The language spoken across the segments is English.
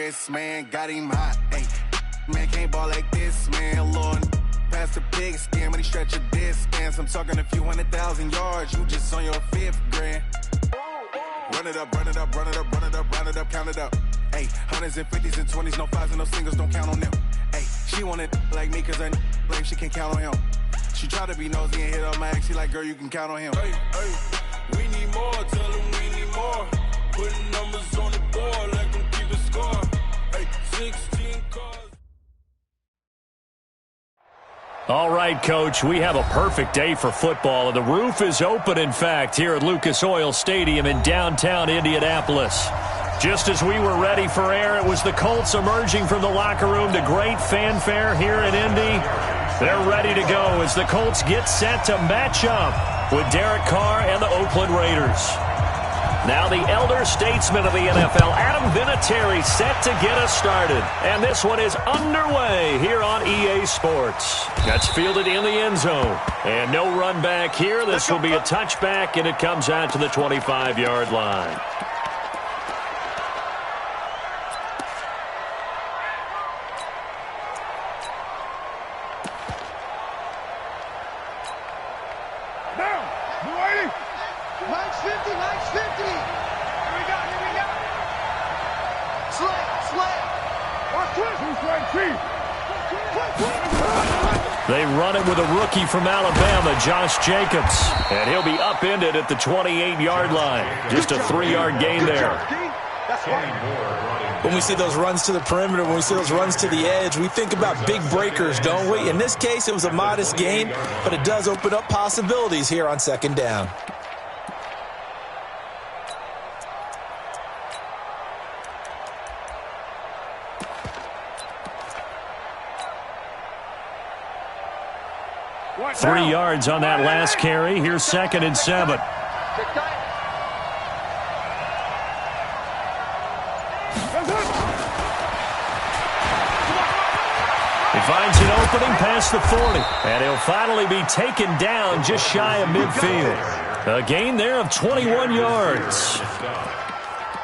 wrist, man, got him hot. Hey, man, can't ball like this, man. Lord, past the pig skin when he stretch a distance. I'm talking a few 100,000 yards. You just on your 5th grand. Run it up, run it up, run it up, run it up, round it up, count it up. Hey, hundreds and 50s and 20s, no 5s and no singles, don't count on them. Hey, she wanted like me cause I like she can count on him. She tried to be nosy and hit up my ex. She like, girl, you can count on him. Hey, we need more, tell them we need more. Putting numbers on the board, like them keep a score. Hey, 16 cars. All right, Coach, we have a perfect day for football, and the roof is open, in fact, here at Lucas Oil Stadium in downtown Indianapolis. Just as we were ready for air, it was the Colts emerging from the locker room to great fanfare here in Indy. They're ready to go as the Colts get set to match up with Derek Carr and the Oakland Raiders. Now the elder statesman of the NFL, Adam Vinatieri, set to get us started. And this one is underway here on EA Sports. That's fielded in the end zone. And no run back here. This will be a touchback, and it comes out to the 25-yard line. They run it with a rookie from Alabama, Josh Jacobs. And he'll be upended at the 28-yard line. Just a 3-yard gain there. When we see those runs to the perimeter, when we see those runs to the edge, we think about big breakers, don't we? In this case, it was a modest gain, but it does open up possibilities here on second down. What 3 yards on that last carry. Here's 2nd and 7. He finds an opening past the 40. And he'll finally be taken down just shy of midfield. A gain there of 21 yards.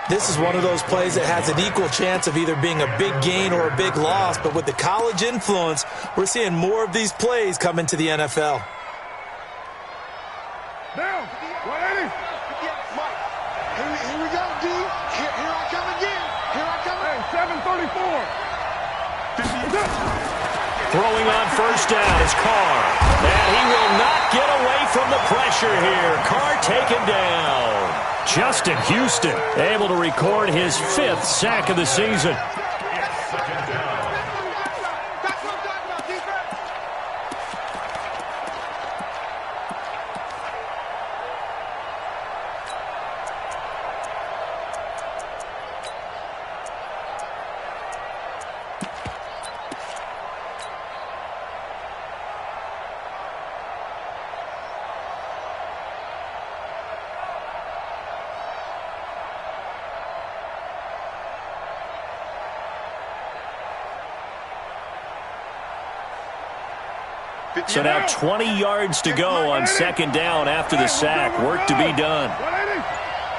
This is one of those plays that has an equal chance of either being a big gain or a big loss. But with the college influence, we're seeing more of these plays come into the NFL. Down. 180. Here we go, D. Here I come again. Here I come. Hey, 734. Throwing on first down is Carr. And he will not get away from the pressure here. Carr taken down. Justin Houston able to record his 5th sack of the season. So now 20 yards to go on second down after the sack. Work to be done.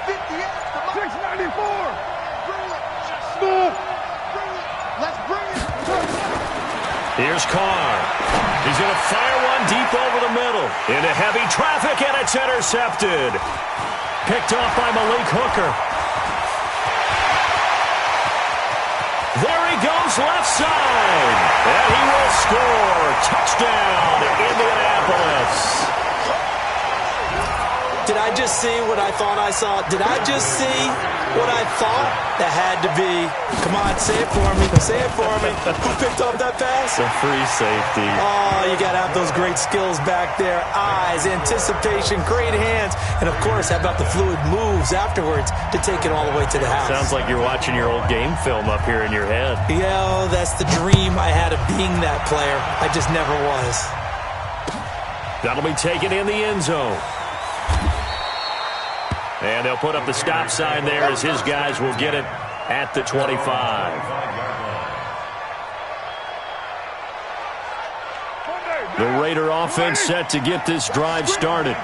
694. Here's Carr. He's going to fire one deep over the middle. Into heavy traffic, and it's intercepted. Picked off by Malik Hooker. There he goes left side. And he will score. Touchdown, Indianapolis. Did I just see what I thought I saw? Did I just see what I thought? That had to be. Come on, say it for me. Say it for me. Who picked up that pass? The free safety. Oh, you got to have those great skills back there. Eyes, anticipation, great hands. And, of course, how about the fluid moves afterwards to take it all the way to the house? Sounds like you're watching your old game film up here in your head. Yeah, that's the dream I had of being that player. I just never was. That'll be taken in the end zone. And they'll put up the stop sign there as his guys will get it at the 25. The Raider offense set to get this drive started.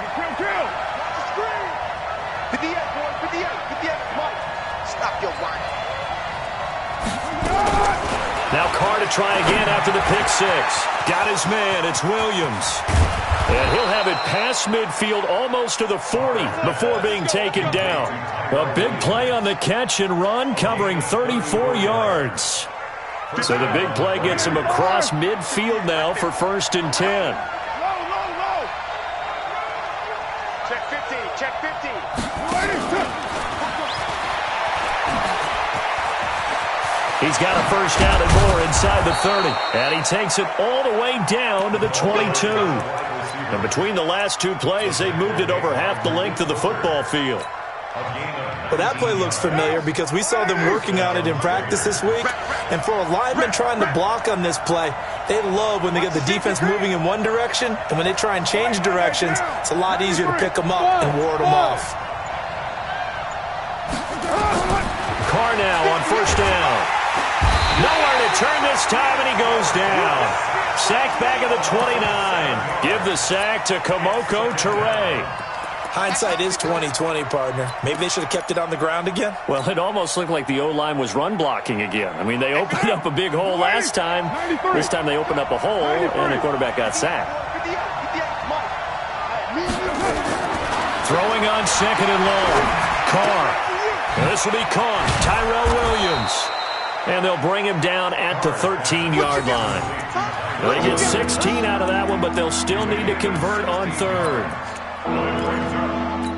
Now Carr to try again after the pick six. Got his man. It's Williams. And he'll have it past midfield almost to the 40 before being taken down. A big play on the catch and run, covering 34 yards. So the big play gets him across midfield now for 1st and 10. Check 50, check 50. He's got a first down and more inside the 30. And he takes it all the way down to the 22. And between the last two plays, they moved it over half the length of the football field. Well, that play looks familiar because we saw them working on it in practice this week. And for a lineman trying to block on this play, they love when they get the defense moving in one direction. And when they try and change directions, it's a lot easier to pick them up and ward them off. Carr now on first down. Nowhere to turn this time, and he goes down. Sack back at the 29. Give the sack to Kamoko Toure. Hindsight is 20/20, partner. Maybe they should have kept it on the ground again. Well, it almost looked like the O-line was run blocking again. I mean, they opened up a big hole last time. This time they opened up a hole, and the quarterback got sacked. Throwing on 2nd and long. Carr. This will be caught. Tyrell Williams. And they'll bring him down at the 13-yard line. They get 16 out of that one, but they'll still need to convert on 3rd.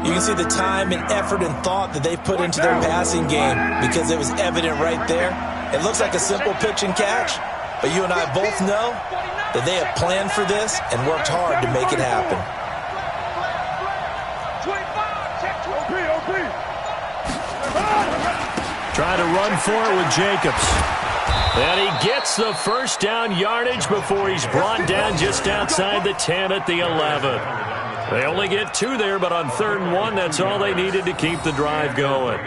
You can see the time and effort and thought that they put into their passing game because it was evident right there. It looks like a simple pitch and catch, but you and I both know that they have planned for this and worked hard to make it happen. Trying to run for it with Jacobs. And he gets the first down yardage before he's brought down just outside the 10 at the 11. They only get 2 there, but on 3rd and 1, that's all they needed to keep the drive going.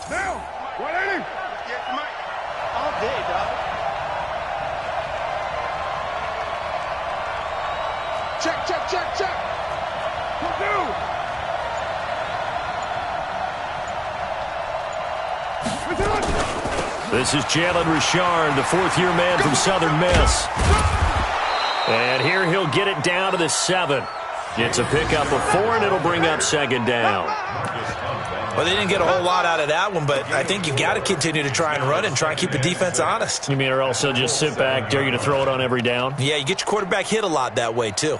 Now, 180. All day, dog. Check, check, check, check. This is Jalen Richard, the 4th-year man from Southern Miss. And here he'll get it down to the 7. It's a pickup of 4, and it'll bring up 2nd down. Well, they didn't get a whole lot out of that one, but I think you've got to continue to try and run and try and keep the defense honest. You mean or also just sit back, dare you to throw it on every down? Yeah, you get your quarterback hit a lot that way, too.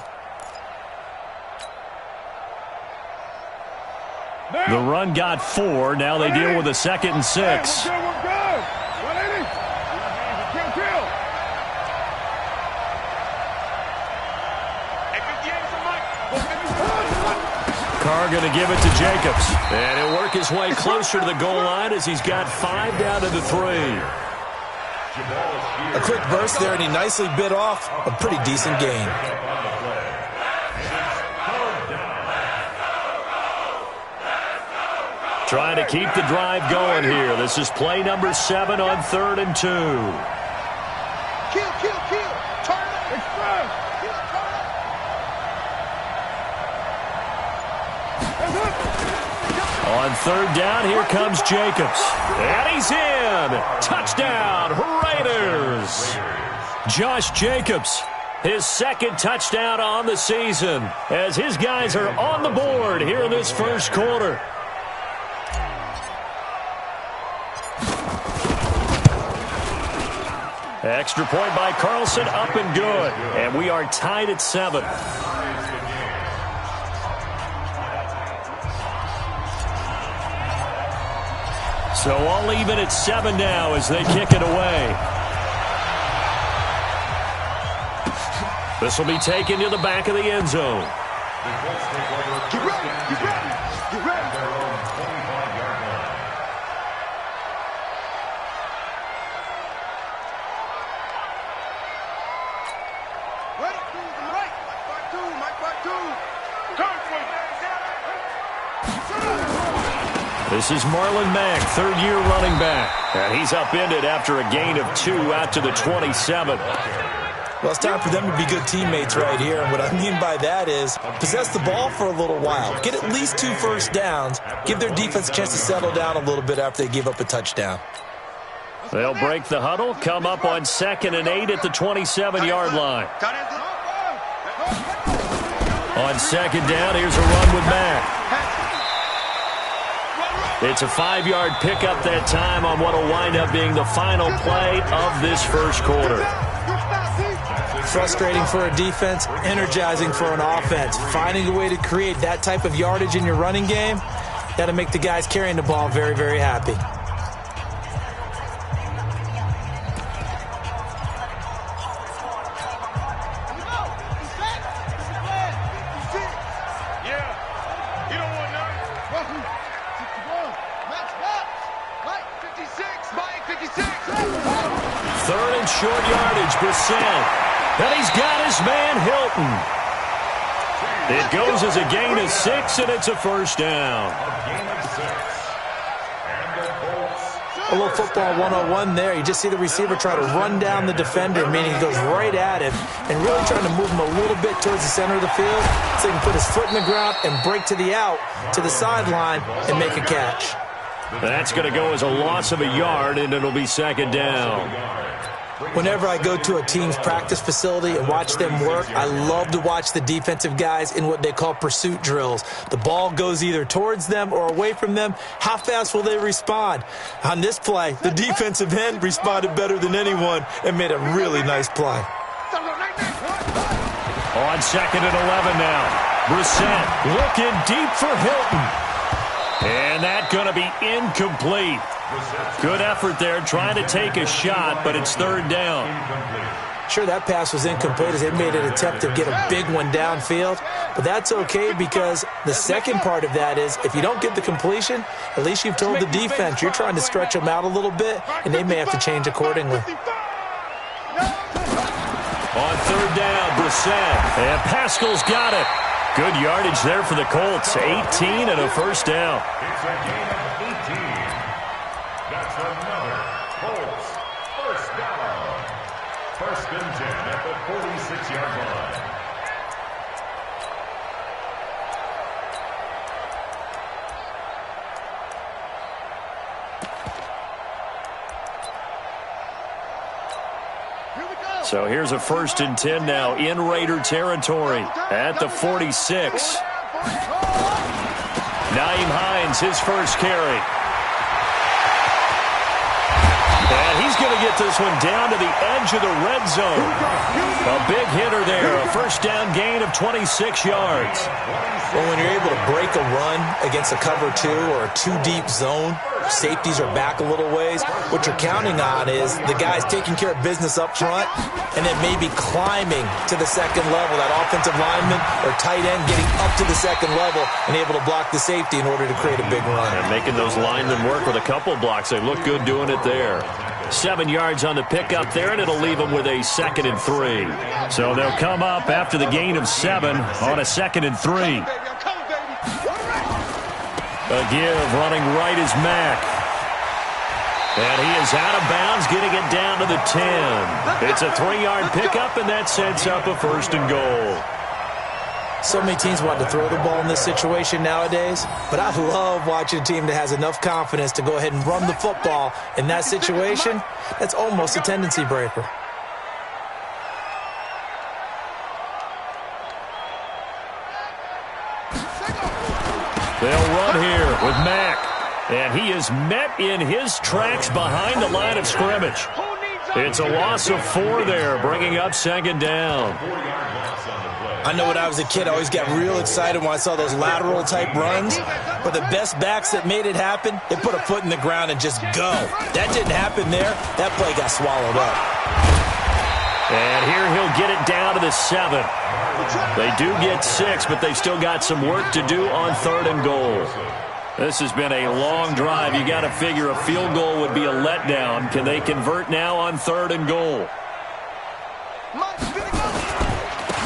The run got 4. Now they deal with a 2nd and 6. Carr going to give it to Jacobs. And he'll work his way closer to the goal line as he's got 5 down to the 3. A quick burst there, and he nicely bit off a pretty decent gain. Trying to keep the drive going here. This is play number 7 on 3rd and 2. Kill, kill, kill. Turn it. Express. Kill, turn it. On 3rd down, here comes Jacobs. And he's in. Touchdown, Raiders. Josh Jacobs, his 2nd touchdown on the season, as his guys are on the board here in this first quarter. Extra point by Carlson, up and good. And we are tied at 7. So all even at 7 now as they kick it away. This will be taken to the back of the end zone. Get ready, get ready, get ready. This is Marlon Mack, 3rd-year running back. And he's upended after a gain of 2 out to the 27. Well, it's time for them to be good teammates right here. And what I mean by that is possess the ball for a little while. Get at least 2 first downs. Give their defense a chance to settle down a little bit after they give up a touchdown. They'll break the huddle, come up on 2nd and 8 at the 27-yard line. On 2nd down, here's a run with Mack. It's a 5-yard pickup that time on what will wind up being the final play of this first quarter. Frustrating for a defense, energizing for an offense. Finding a way to create that type of yardage in your running game, got to make the guys carrying the ball very, very happy. Short yardage, Brissett. And he's got his man, Hilton. It goes as a gain of 6, and it's a first down. A little football 101 there. You just see the receiver try to run down the defender, meaning he goes right at him and really trying to move him a little bit towards the center of the field so he can put his foot in the ground and break to the out, to the sideline, and make a catch. That's going to go as a loss of a yard, and it'll be 2nd down. Whenever I go to a team's practice facility and watch them work, I love to watch the defensive guys in what they call pursuit drills. The ball goes either towards them or away from them. How fast will they respond? On this play, the defensive end responded better than anyone and made a really nice play. On 2nd and 11 now. Brissett looking deep for Hilton. And that's going to be incomplete. Good effort there, trying to take a shot, but it's 3rd down. Sure, that pass was incomplete as they made an attempt to get a big one downfield, but that's okay because the second part of that is if you don't get the completion, at least you've told the defense you're trying to stretch them out a little bit, and they may have to change accordingly. On 3rd down, Brissett, and Pascal's got it. Good yardage there for the Colts, 18 and a first down. It's a gain of 18. That's another Colts first down. 1st and 10 at the 46-yard line. So here's a 1st and 10 now in Raider territory at the 46. Nyheim Hines, his first carry. And he's going to get this one down to the edge of the red zone. A big hitter there, a first down gain of 26 yards. Well, when you're able to break a run against a cover 2 or a 2-deep zone, safeties are back a little ways. What you're counting on is the guys taking care of business up front and then maybe climbing to the 2nd level. That offensive lineman or tight end getting up to the 2nd level and able to block the safety in order to create a big run. And making those linemen work with a couple blocks. They look good doing it there. 7 yards on the pickup there, and it'll leave them with a 2nd and 3. So they'll come up after the gain of 7 on a 2nd and 3. A give running right is Mack. And he is out of bounds, getting it down to the 10. It's a 3-yard pickup, and that sets up a 1st and goal. So many teams want to throw the ball in this situation nowadays, but I love watching a team that has enough confidence to go ahead and run the football in that situation. That's almost a tendency breaker. They'll run here with Mack. And he is met in his tracks behind the line of scrimmage. It's a loss of 4 there, bringing up 2nd down. I know when I was a kid, I always got real excited when I saw those lateral-type runs. But the best backs that made it happen, they put a foot in the ground and just go. That didn't happen there. That play got swallowed up. And here he'll get it down to the 7. They do get 6, but they've still got some work to do on 3rd and goal. This has been a long drive. You got to figure a field goal would be a letdown. Can they convert now on 3rd and goal?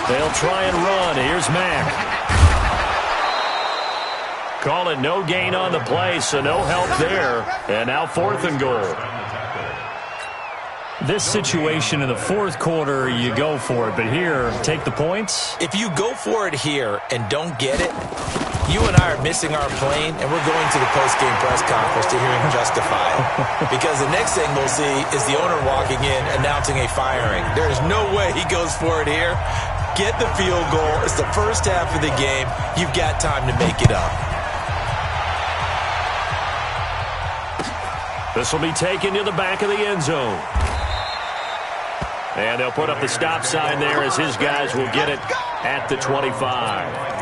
They'll try and run. Here's Mack. Call it no gain on the play, so no help there. And now 4th and goal. This situation in the fourth quarter, you go for it. But here, take the points. If you go for it here and don't get it, you and I are missing our plane, and we're going to the post-game press conference to hear him justify it. Because the next thing we'll see is the owner walking in announcing a firing. There is no way he goes for it here. Get the field goal. It's the first half of the game. You've got time to make it up. This will be taken to the back of the end zone. And they'll put up the stop sign there as his guys will get it at the 25.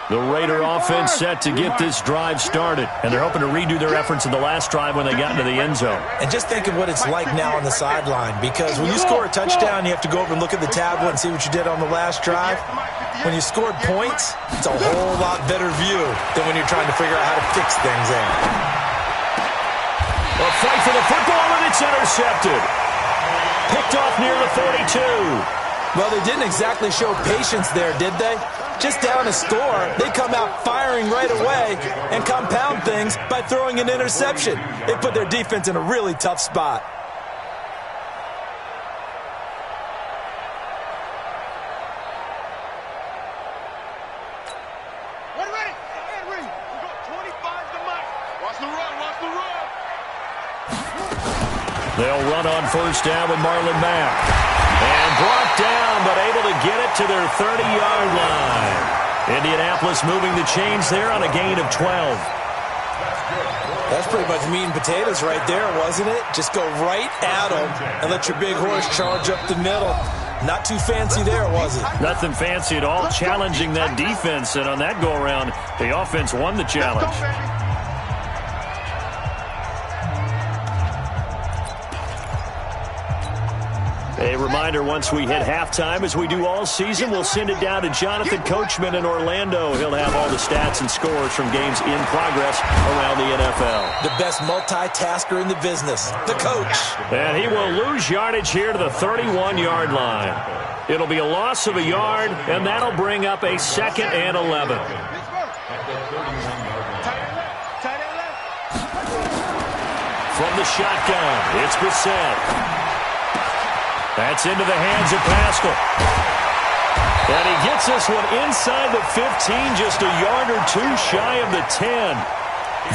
The Raider offense set to get this drive started. And they're hoping to redo their efforts in the last drive when they got into the end zone. And just think of what it's like now on the sideline. Because when you score a touchdown, you have to go over and look at the tablet and see what you did on the last drive. When you scored points, it's a whole lot better view than when you're trying to figure out how to fix things in. A fight for the football, and it's intercepted. Picked off near the 42. Well, they didn't exactly show patience there, did they? Just down a score, they come out firing right away and compound things by throwing an interception. They put their defense in a really tough spot. Ready? We got 25 to match. Watch the run, watch the run. They'll run on first down with Marlon Mack. And brought down, but able to get it to their 30-yard line. Indianapolis moving the chains there on a gain of 12. That's pretty much meat and potatoes right there, wasn't it? Just go right at them and let your big horse charge up the middle. Not too fancy there, was it? Nothing fancy at all, challenging that defense. And on that go-around, the offense won the challenge. A reminder, once we hit halftime, as we do all season, we'll send it down to Jonathan Coachman in Orlando. He'll have all the stats and scores from games in progress around the NFL. The best multitasker in the business, the coach. And he will lose yardage here to the 31-yard line. It'll be a loss of a yard, and that'll bring up a 2nd and 11. From the shotgun, it's Brissett. That's into the hands of Pascal. And he gets this one inside the 15, just a yard or two shy of the 10.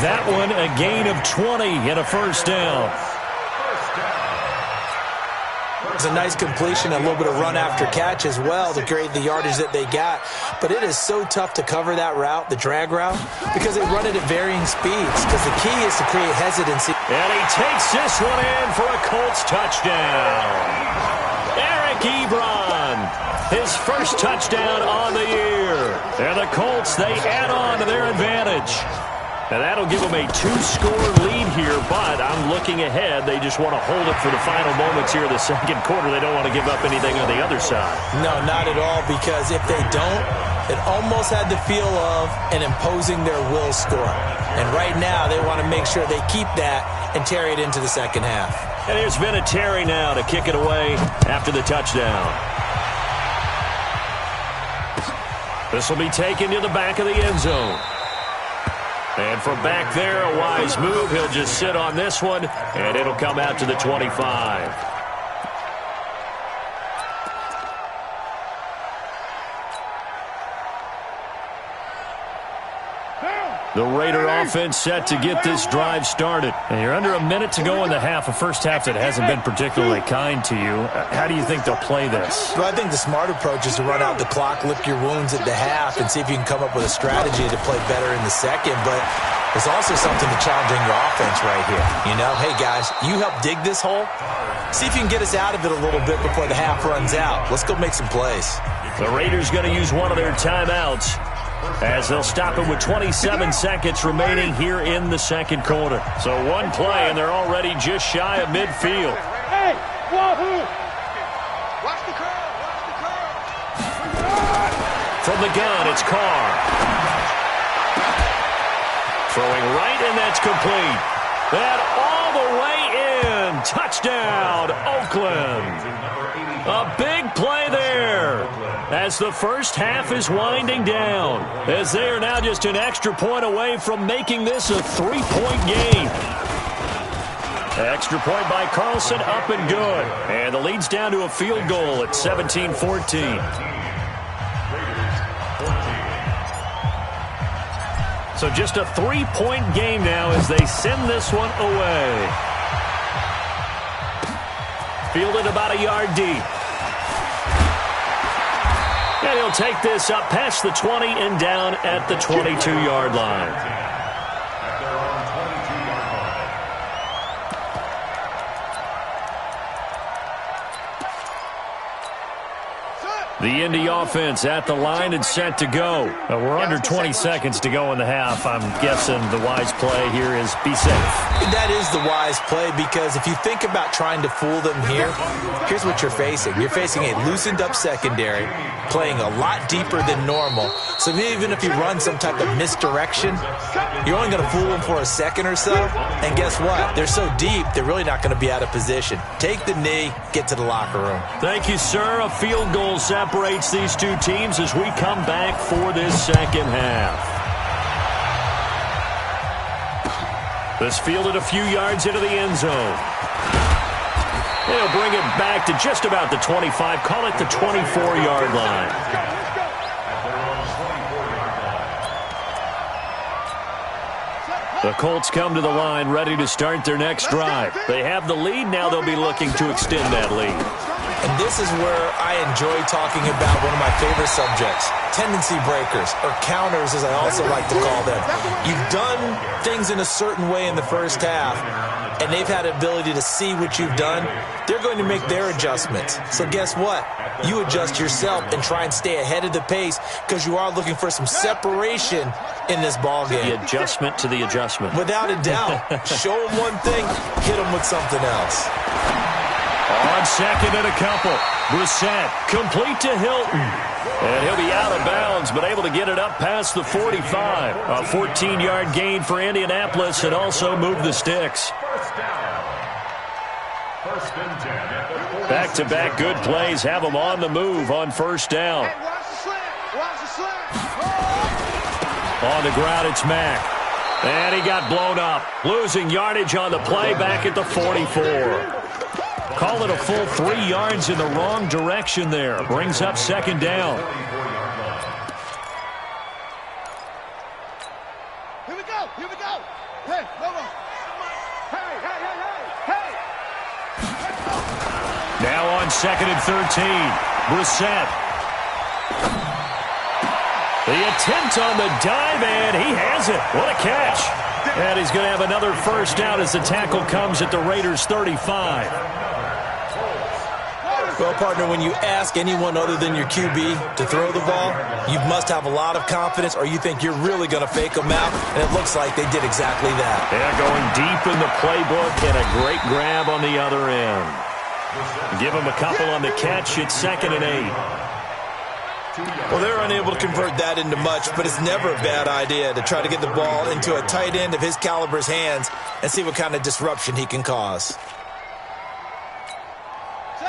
That one a gain of 20 and a first down. It's a nice completion, a little bit of run after catch as well to create the yardage that they got. But it is so tough to cover that route, the drag route, because they run it at varying speeds. Because the key is to create hesitancy. And he takes this one in for a Colts touchdown. Eric Ebron, his first touchdown on the year. And the Colts, they add on to their advantage. And that'll give them a 2-score lead here, but I'm looking ahead. They just want to hold it for the final moments here in the second quarter. They don't want to give up anything on the other side. No, not at all, because if they don't, it almost had the feel of an imposing their will score. And right now, they want to make sure they keep that and carry it into the second half. And here's Vinatieri now to kick it away after the touchdown. This will be taken to the back of the end zone. And from back there, a wise move. He'll just sit on this one, and it'll come out to the 25. The Raider offense set to get this drive started. And you're under a minute to go in the half, a first half that hasn't been particularly kind to you. How do you think they'll play this? Well, I think the smart approach is to run out the clock, lick your wounds at the half, and see if you can come up with a strategy to play better in the second. But there's also something to challenging your offense right here. You know, hey, guys, you help dig this hole. See if you can get us out of it a little bit before the half runs out. Let's go make some plays. The Raiders going to use one of their timeouts as they'll stop it with 27 seconds remaining here in the second quarter. So one play, and they're already just shy of midfield. Hey, wahoo! Watch the curve, watch the curve. From the gun, it's Carr. Throwing right, and that's complete. That all the way in. Touchdown, Oakland. A big play there as the first half is winding down, as they are now just an extra point away from making this a 3-point game. Extra point by Carlson, up and good. And the lead's down to a field goal at 17-14. So just a 3-point game now as they send this one away. Fielded about a yard deep. And he'll take this up past the 20 and down at the 22-yard line. The Indy offense at the line and set to go. We're under 20 seconds to go in the half. I'm guessing the wise play here is be safe. That is the wise play, because if you think about trying to fool them here, here's what you're facing. You're facing a loosened up secondary, playing a lot deeper than normal. So even if you run some type of misdirection, you're only going to fool them for a second or so. And guess what? They're so deep, they're really not going to be out of position. Take the knee, get to the locker room. Thank you, sir. A field goal separates these two teams as we come back for this second half. This fielded a few yards into the end zone. They'll bring it back to just about the 25. Call it the 24-yard line. The Colts come to the line ready to start their next drive. They have the lead. Now they'll be looking to extend that lead. And this is where I enjoy talking about one of my favorite subjects, tendency breakers, or counters as I also like to call them. You've done things in a certain way in the first half, and they've had the ability to see what you've done. They're going to make their adjustments. So guess what? You adjust yourself and try and stay ahead of the pace, because you are looking for some separation in this ball game. The adjustment to the adjustment. Without a doubt. Show them one thing, hit them with something else. On second and a couple. Brissett complete to Hilton. And he'll be out of bounds, but able to get it up past the 45. A 14-yard gain for Indianapolis, and also move the sticks. Back-to-back good plays have them on the move on first down. On the ground, it's Mack. And he got blown up. Losing yardage on the play back at the 44. Call it a full 3 yards in the wrong direction there. Brings up second down. Here we go. Here we go. Hey, no. Hey. Now on second and 13. Brissett. The attempt on the dive, and he has it. What a catch. And he's going to have another first down as the tackle comes at the Raiders' 35. Well, partner, when you ask anyone other than your QB to throw the ball, you must have a lot of confidence, or you think you're really going to fake them out, and it looks like they did exactly that. Yeah, going deep in the playbook, and a great grab on the other end. Give him a couple on the catch. It's second and 8. Well, they're unable to convert that into much, but it's never a bad idea to try to get the ball into a tight end of his caliber's hands and see what kind of disruption he can cause.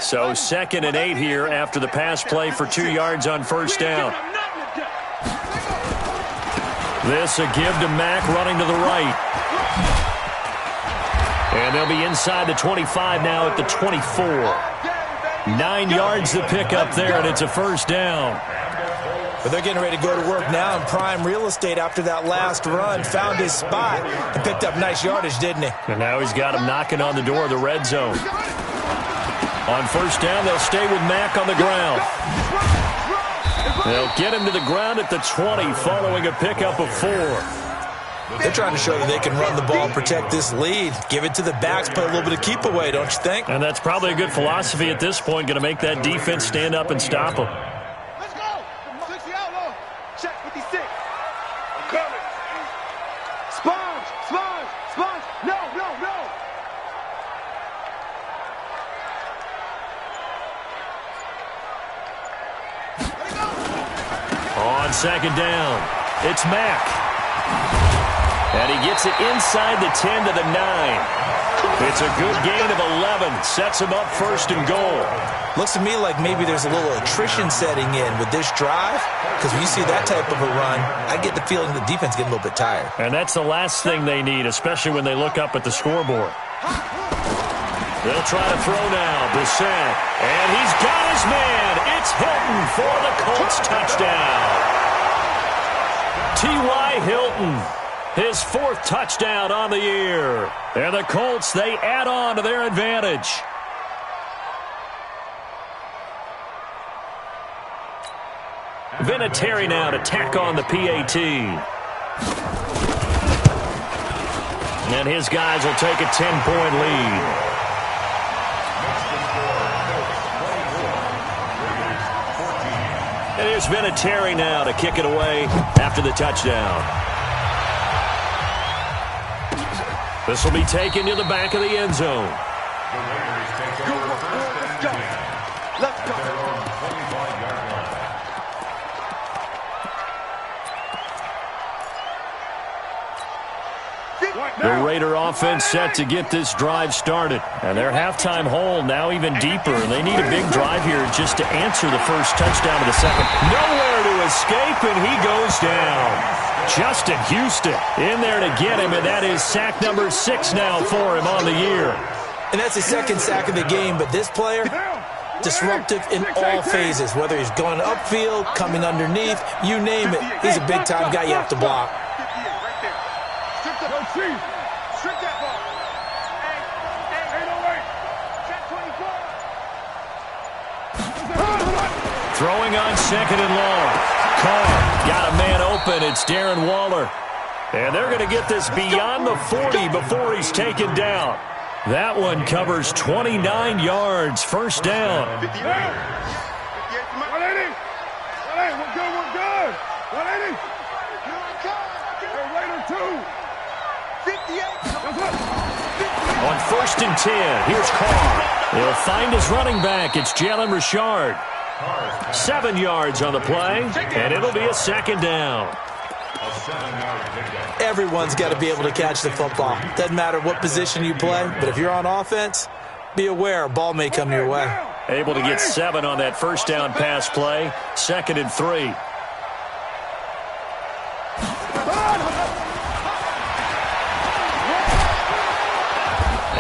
So second and 8 here after the pass play for 2 yards on first down. This a give to Mack running to the right. And they'll be inside the 25 now at the 24. 9 yards to pick up there, and it's a first down. But they're getting ready to go to work now in prime real estate after that last run. Found his spot and picked up nice yardage, didn't he? And now he's got him knocking on the door of the red zone. On first down, they'll stay with Mack on the ground. They'll get him to the ground at the 20 following a pickup of 4. They're trying to show that they can run the ball, protect this lead. Give it to the backs, play a little bit of keep away, don't you think? And that's probably a good philosophy at this point, going to make that defense stand up and stop them. Let's go. 60 out, Lord. Check 56. I'm coming. Sponge. No. On second down, it's Mack. And he gets it inside the 10 to the 9. It's a good gain of 11. Sets him up 1st and goal. Looks to me like maybe there's a little attrition setting in with this drive, because when you see that type of a run, I get the feeling the defense getting a little bit tired. And that's the last thing they need, especially when they look up at the scoreboard. They'll try to throw now. Brissett. And he's got his man. It's Hilton for the Colts touchdown. T.Y. Hilton. His 4th touchdown on the year. And the Colts, they add on to their advantage. Vinatieri now to tack on the PAT. And his guys will take a 10-point lead. And here's Vinatieri now to kick it away after the touchdown. This will be taken to the back of the end zone. Let's go. The Raider offense set to get this drive started. And their halftime hole now even deeper. And they need a big drive here just to answer the first touchdown of the second. Nowhere to escape, and he goes down. Justin Houston in there to get him, and that is sack number 6 now for him on the year. And that's his 2nd sack of the game, but this player, disruptive in all phases, whether he's going upfield, coming underneath, you name it. He's a big-time guy you have to block. Throwing on 2nd and long. Carr got a man open. It's Darren Waller. And they're going to get this beyond the 40 before he's taken down. That one covers 29 yards. 1st down. 180. 180. We're good. 180. Hey, Raider 2. 58. On 1st and 10, here's Carr. He'll find his running back. It's Jalen Richard. 7 yards on the play, and it'll be a 2nd down. Everyone's got to be able to catch the football. Doesn't matter what position you play, but if you're on offense, be aware a ball may come your way. Able to get 7 on that 1st down pass play. 2nd and 3.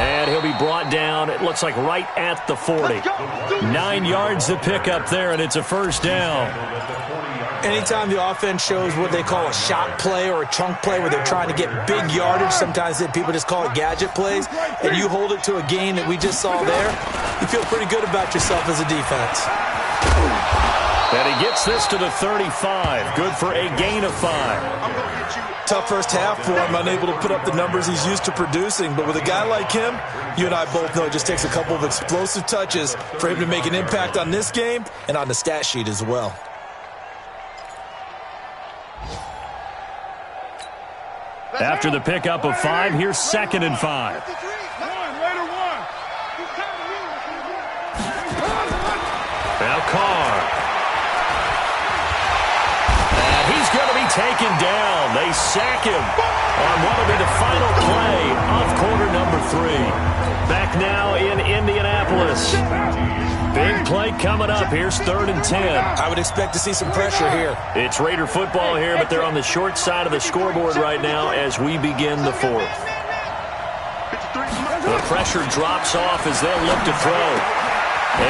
And he'll be brought down, it looks like right at the 40. 9 yards to pick up there, and it's a 1st down. Anytime the offense shows what they call a shot play or a chunk play where they're trying to get big yardage, sometimes people just call it gadget plays, and you hold it to a gain that we just saw there, you feel pretty good about yourself as a defense. And he gets this to the 35. Good for a gain of 5. Tough first half for him, unable to put up the numbers he's used to producing. But with a guy like him, you and I both know it just takes a couple of explosive touches for him to make an impact on this game and on the stat sheet as well. After the pickup of 5, here's 2nd and 5. Now Carr. And he's going to be taken down. They sack him on what will be the final play of quarter number 3. Back now in Indianapolis. Big play coming up. Here's 3rd and 10. I would expect to see some pressure here. It's Raider football here, but they're on the short side of the scoreboard right now as we begin the 4th. The pressure drops off as they'll look to throw.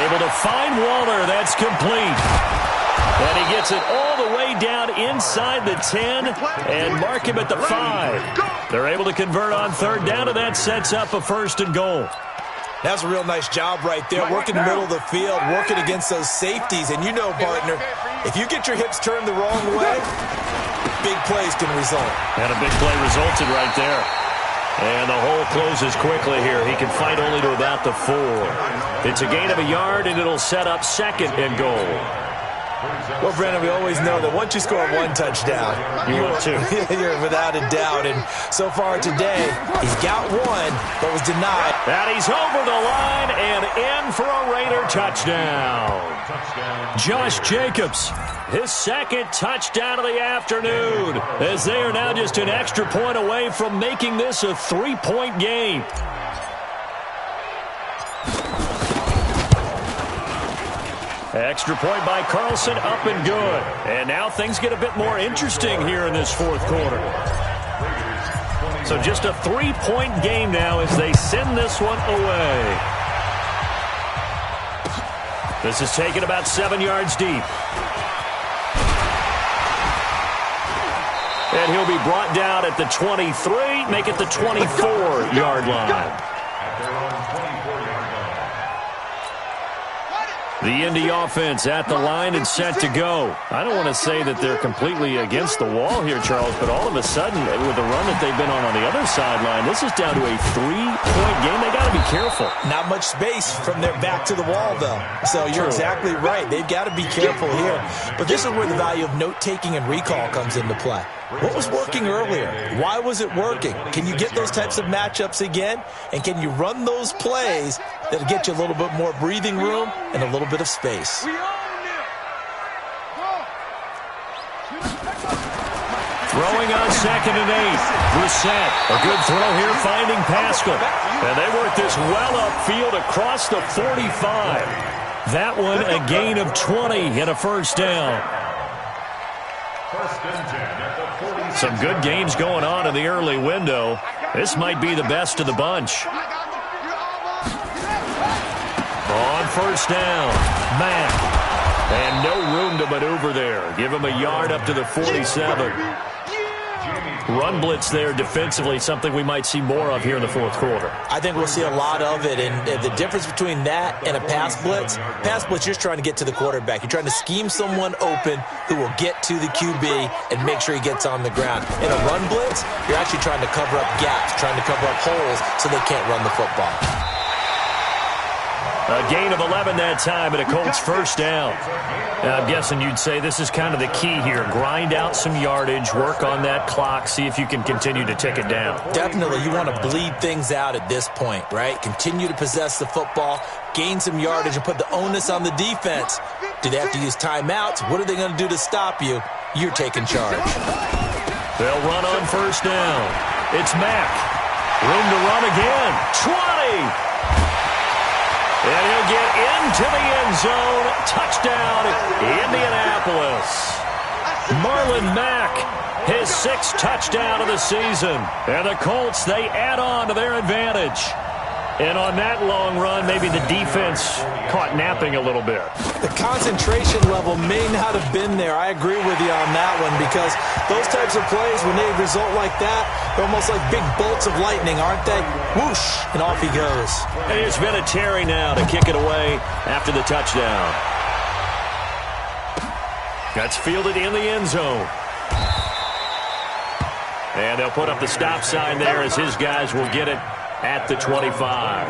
Able to find Waller. That's complete. And he gets it all the way down inside the 10 and mark him at the 5. They're able to convert on 3rd down, and that sets up a 1st and goal. That's a real nice job right there, working the middle of the field, working against those safeties. And you know, partner, if you get your hips turned the wrong way, big plays can result. And a big play resulted right there. And the hole closes quickly here. He can fight only to about the 4. It's a gain of a yard, and it'll set up 2nd and goal. Well, Brandon, we always know that once you score one touchdown, you will too. You're without a doubt. And so far today, he's got one, but was denied. And he's over the line and in for a Raider touchdown. Josh Jacobs, his second touchdown of the afternoon, as they are now just an extra point away from making this a 3-point game. Extra point by Carlson, up and good. And now things get a bit more interesting here in this fourth quarter. So just a 3-point game now as they send this one away. This is taken about 7 yards deep. And he'll be brought down at the 23, make it the 24-yard line. The Indy offense at the line and set to go. I don't want to say that they're completely against the wall here, Charles, but all of a sudden, with the run that they've been on the other sideline, this is down to a 3-point game. They got to be careful. Not much space from their back to the wall, though. So you're exactly right. They've got to be careful here. But this is where the value of note-taking and recall comes into play. What was working earlier? Why was it working? Can you get those types of matchups again? And can you run those plays that'll get you a little bit more breathing room and a little bit of space? Throwing on 2nd and 8. Brissett, a good throw here, finding Pascal. And they work this well upfield across the 45. That one a gain of 20 and a first down. Some good games going on in the early window. This might be the best of the bunch. On first down, Mack. And no room to maneuver there. Give him a yard up to the 47. Run blitz there defensively, something we might see more of here in the fourth quarter. I think we'll see a lot of it, and the difference between that and a pass blitz, you're trying to get to the quarterback. You're trying to scheme someone open who will get to the QB and make sure he gets on the ground. In a run blitz, you're actually trying to cover up gaps, trying to cover up holes so they can't run the football. A gain of 11 that time and a Colts first down. Now, I'm guessing you'd say this is kind of the key here. Grind out some yardage, work on that clock, see if you can continue to tick it down. Definitely. You want to bleed things out at this point, right? Continue to possess the football, gain some yardage, and put the onus on the defense. Do they have to use timeouts? What are they going to do to stop you? You're taking charge. They'll run on first down. It's Mack. Room to run again. 20! And he'll get into the end zone. Touchdown, Indianapolis. Marlon Mack, his 6th touchdown of the season. And the Colts, they add on to their advantage. And on that long run, maybe the defense caught napping a little bit. The concentration level may not have been there. I agree with you on that one, because those types of plays, when they result like that, they're almost like big bolts of lightning, aren't they? Whoosh, and off he goes. And it's been a Terry now to kick it away after the touchdown. That's fielded in the end zone. And they'll put up the stop sign there as his guys will get it at the 25.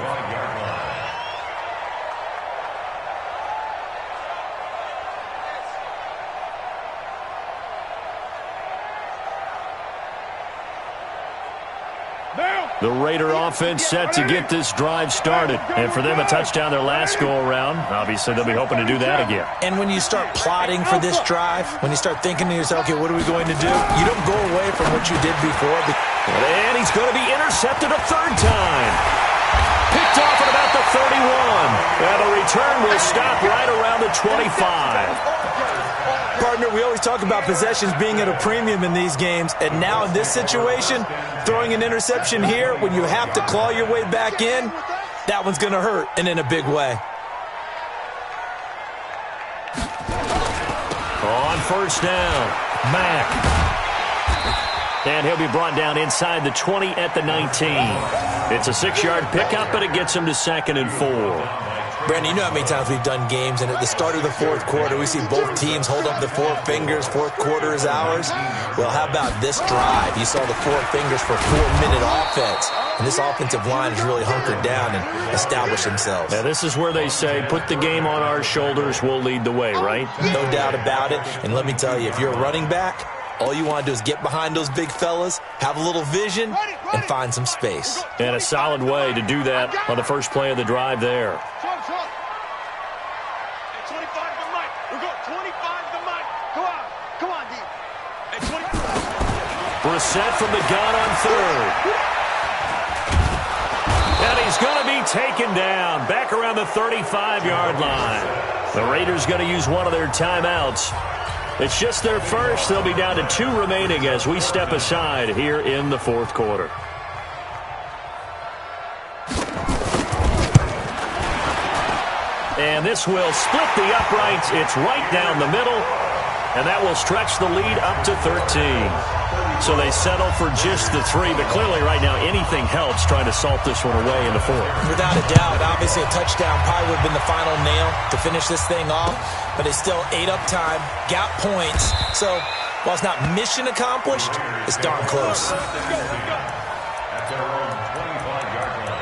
The Raider offense set to get this drive started. And for them, a touchdown their last go-around. Obviously, they'll be hoping to do that again. And when you start plotting for this drive, when you start thinking to yourself, okay, what are we going to do? You don't go away from what you did before. And he's going to be intercepted a third time. Picked off at about the 31. And the return will stop right around the 25. Partner, we always talk about possessions being at a premium in these games, and now in this situation, throwing an interception here when you have to claw your way back in, that one's going to hurt, and in a big way. On first down, Mack. And he'll be brought down inside the 20 at the 19. It's a 6-yard pickup, but it gets him to 2nd and 4. Brandon, you know how many times we've done games, and at the start of the fourth quarter, we see both teams hold up the four fingers, fourth quarter is ours. Well, how about this drive? You saw the four fingers for 4-minute offense, and this offensive line has really hunkered down and established themselves. Yeah, this is where they say, put the game on our shoulders, we'll lead the way, right? No doubt about it, and let me tell you, if you're a running back, all you want to do is get behind those big fellas, have a little vision, and find some space. And a solid way to do that on the first play of the drive there. Brissett from the gun on third. And he's going to be taken down back around the 35-yard line. The Raiders going to use one of their timeouts. It's just their first. They'll be down to 2 remaining as we step aside here in the fourth quarter. And this will split the uprights. It's right down the middle. And that will stretch the lead up to 13. So they settle for just the 3. But clearly right now anything helps trying to salt this one away in the fourth. Without a doubt, obviously a touchdown probably would have been the final nail to finish this thing off. But it's still 8 up time, got points. So while it's not mission accomplished, it's darn close. At their own 25-yard line.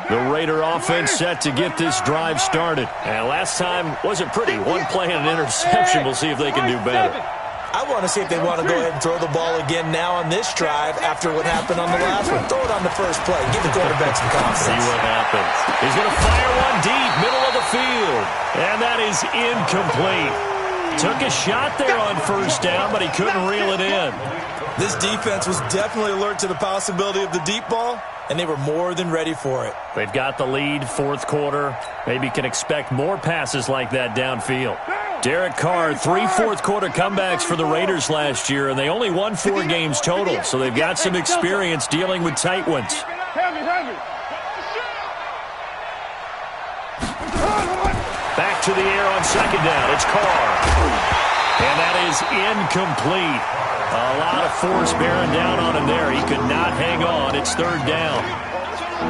The Raider offense set to get this drive started. And last time wasn't pretty. One play and an interception. We'll see if they can do better. I want to see if they want to go ahead and throw the ball again now on this drive after what happened on the last one. Throw it on the first play. Give the quarterback some confidence. See what happens. He's going to fire one deep, middle of the field. And that is incomplete. Took a shot there on first down, but he couldn't reel it in. This defense was definitely alert to the possibility of the deep ball, and they were more than ready for it. They've got the lead, fourth quarter. Maybe can expect more passes like that downfield. Derek Carr, 3 fourth-quarter comebacks for the Raiders last year, and they only won 4 games total, so they've got some experience dealing with tight ones. Back to the air on second down. It's Carr. And that is incomplete. A lot of force bearing down on him there. He could not hang on. It's third down.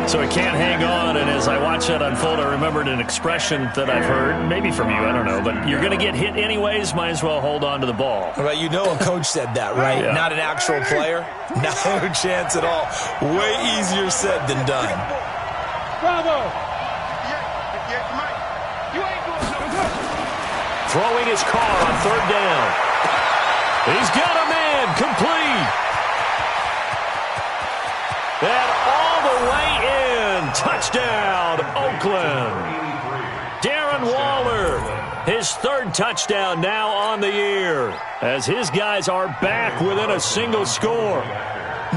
So he can't hang on, and as I watch that unfold, I remembered an expression that I've heard, maybe from you, I don't know, but you're going to get hit anyways, might as well hold on to the ball. Right, you know a coach said that, right? Yeah. Not an actual player. No chance at all. Way easier said than done. Bravo! Throwing his Carr on third down. He's got a man, complete. And all the way in. Touchdown, Oakland. Darren Waller, his third touchdown now on the year, as his guys are back within a single score.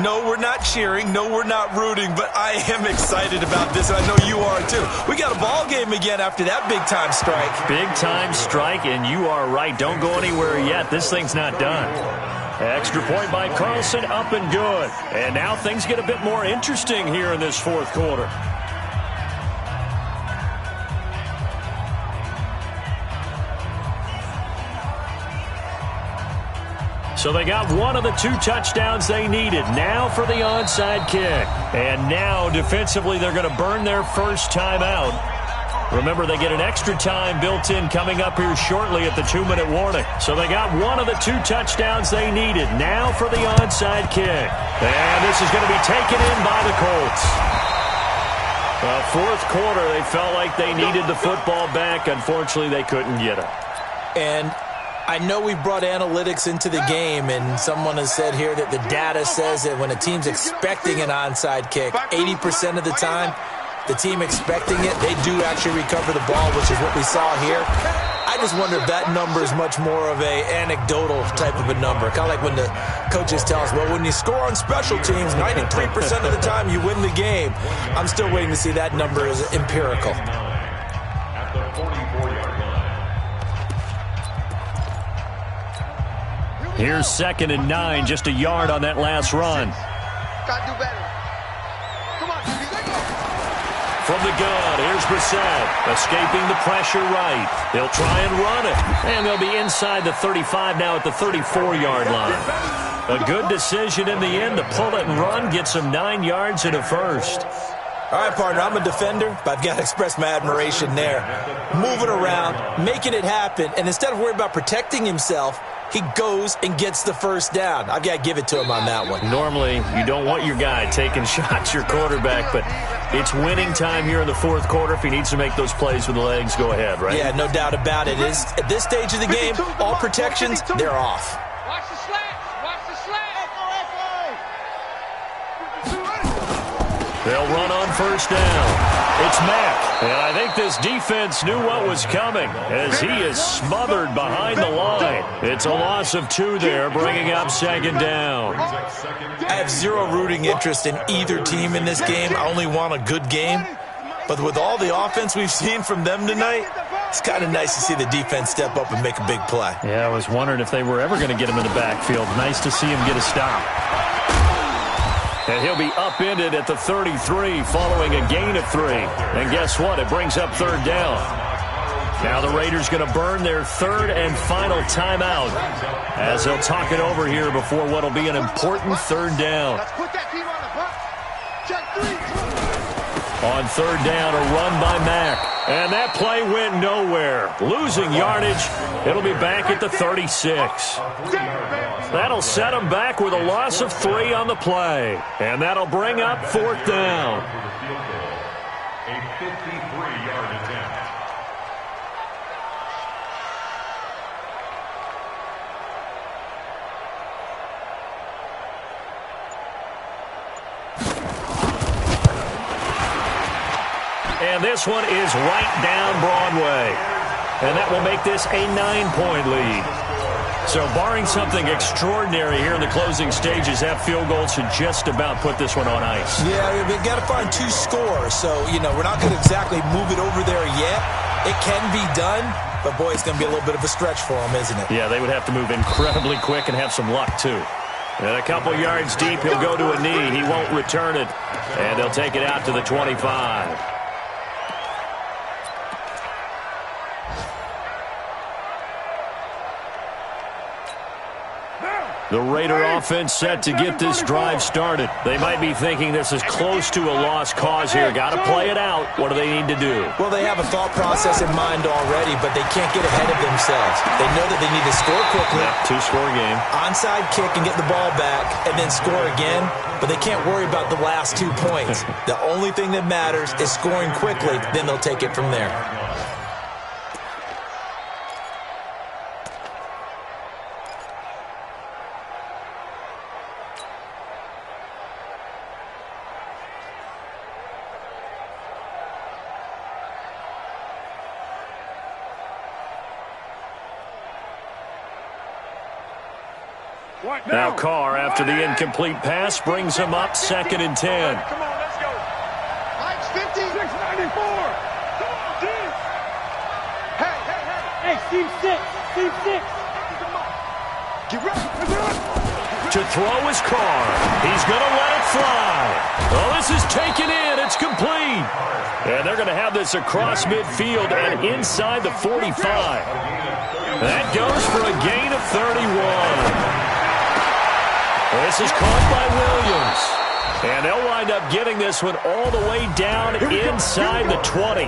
No, we're not cheering. No, we're not rooting, but I am excited about this, and I know you are too. We got a ball game again after that big-time strike. Big-time strike, and you are right. Don't go anywhere yet. This thing's not done. Extra point by Carlson, up and good. And now things get a bit more interesting here in this fourth quarter. So they got one of the 2 touchdowns they needed. Now for the onside kick. And now defensively they're going to burn their first timeout. Remember, they get an extra time built in coming up here shortly at the 2-minute warning. So they got one of the 2 touchdowns they needed. Now for the onside kick. And this is going to be taken in by the Colts. Fourth quarter, they felt like they needed the football back. Unfortunately, they couldn't get it. And I know we brought analytics into the game, and someone has said here that the data says that when a team's expecting an onside kick, 80% of the time, the team expecting it, they do actually recover the ball, which is what we saw here. I just wonder if that number is much more of a anecdotal type of a number. Kind of like when the coaches tell us, well, when you score on special teams, 93% of the time you win the game. I'm still waiting to see that number as empirical. At the 44-yard line. Here's 2nd and 9, just a yard on that last run. Gotta do better. Come on, baby. From from the gun. Here's Brissett, escaping the pressure right. He'll try and run it, and they'll be inside the 35 now at the 34-yard line. A good decision in the end to pull it and run, get some 9 yards and a first. All right, partner, I'm a defender, but I've got to express my admiration there. Moving around, making it happen, and instead of worrying about protecting himself, he goes and gets the first down. I've got to give it to him on that one. Normally, you don't want your guy taking shots, your quarterback, but it's winning time here in the fourth quarter. If he needs to make those plays with the legs, go ahead, right? Yeah, no doubt about it. At this stage of the game, all protections, they're off. Watch the slats. Watch the slats. They'll run on first down. It's Mack. And I think this defense knew what was coming as he is smothered behind the line. It's a loss of 2 there, bringing up second down. I have zero rooting interest in either team in this game. I only want a good game. But with all the offense we've seen from them tonight, it's kind of nice to see the defense step up and make a big play. Yeah, I was wondering if they were ever going to get him in the backfield. Nice to see him get a stop. And he'll be upended at the 33 following a gain of 3. And guess what? It brings up third down. Now the Raiders going to burn their third and final timeout as they'll talk it over here before what will be an important third down. Let's put that team on the front. Check 3. On third down, a run by Mack. And that play went nowhere. Losing yardage. It'll be back at the 36. That'll set them back with a loss of 3 on the play. And that'll bring up fourth down. A 53-yard attempt. And this one is right down Broadway. And that will make this a 9-point lead. So barring something extraordinary here in the closing stages, that field goal should just about put this one on ice. Yeah, we've got to find 2 scores. So, we're not going to exactly move it over there yet. It can be done, but, boy, it's going to be a little bit of a stretch for them, isn't it? Yeah, they would have to move incredibly quick and have some luck, too. And a couple yards deep, he'll go to a knee. He won't return it. And they'll take it out to the 25. The Raider offense set to get this drive started. They might be thinking this is close to a lost cause here. Got to play it out. What do they need to do? Well, they have a thought process in mind already, but they can't get ahead of themselves. They know that they need to score quickly. Yep, 2-score game. Onside kick and get the ball back and then score again, but they can't worry about the last 2 points. The only thing that matters is scoring quickly, then they'll take it from there. Now Carr, after the incomplete pass, brings him up 2nd and 10. Come on, let's go. Mike's 50. 694. Come on, D. Hey. Hey, team 6. Team 6. Get ready. To throw is Carr. He's going to let it fly. Oh, this is taken in. It's complete. And they're going to have this across midfield and inside the 45. That goes for a gain of 31. This is caught by Williams. And they'll wind up getting this one all the way down inside the 20.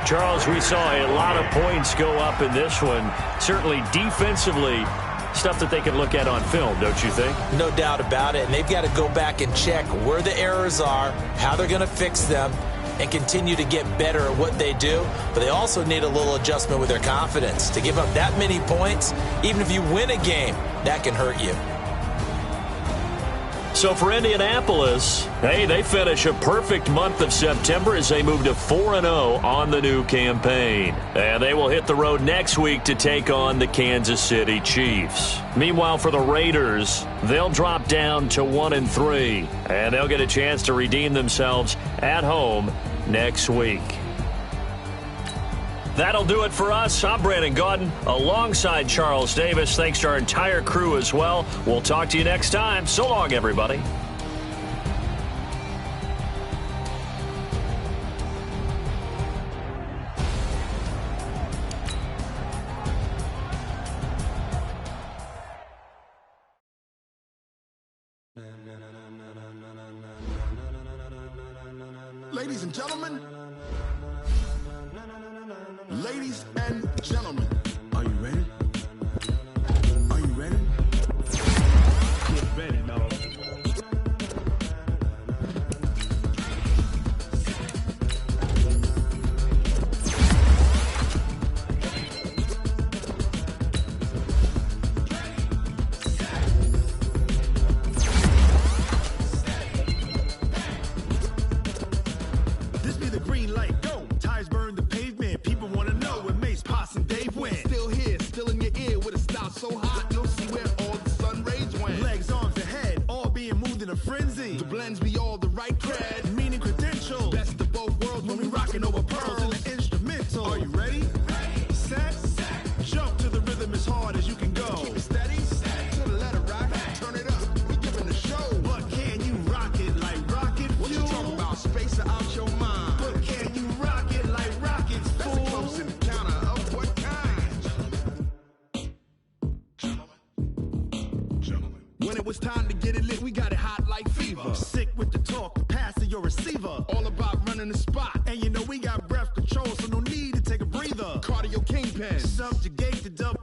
Charles, we saw a lot of points go up in this one. Certainly defensively, stuff that they can look at on film, don't you think? No doubt about it. And they've got to go back and check where the errors are, how they're going to fix them, and continue to get better at what they do. But they also need a little adjustment with their confidence. To give up that many points, even if you win a game, that can hurt you. So for Indianapolis, hey, they finish a perfect month of September as they move to 4-0 on the new campaign. And they will hit the road next week to take on the Kansas City Chiefs. Meanwhile, for the Raiders, they'll drop down to 1-3, and they'll get a chance to redeem themselves at home next week. That'll do it for us. I'm Brandon Gaudin alongside Charles Davis. Thanks to our entire crew as well. We'll talk to you next time. So long, everybody. Ladies and gentlemen. Ladies and gentlemen. Are you ready? Are you ready? Get ready, no. This be the green light, go. Tires burn the pavement. People want to know where Mace, Poss, and Dave went. Still here, still in your ear with a style so hot, you'll see where all the sun rays went. Legs, arms, and head, all being moved in a frenzy. The blends be all the right cred, meaning credentials. Best of both worlds when we rockin' over pearls in the instrumental. Are you ready? Set, jump to the rhythm as hard as you can go. Keep it steady, to the letter rock, turn it up, we giving the show. But can you rock it like rocket fuel? What you talking about, space or out your mind? But can you rock it like rockets, fool? That's a close encounter of what kind? Gentlemen. When it was time to get it lit, we got it hot like fever. Sick with the talk, passing your receiver. All about running the spot. And you know we got breath control, so no need to take a breather. Cardio kingpin. Subjugate the dub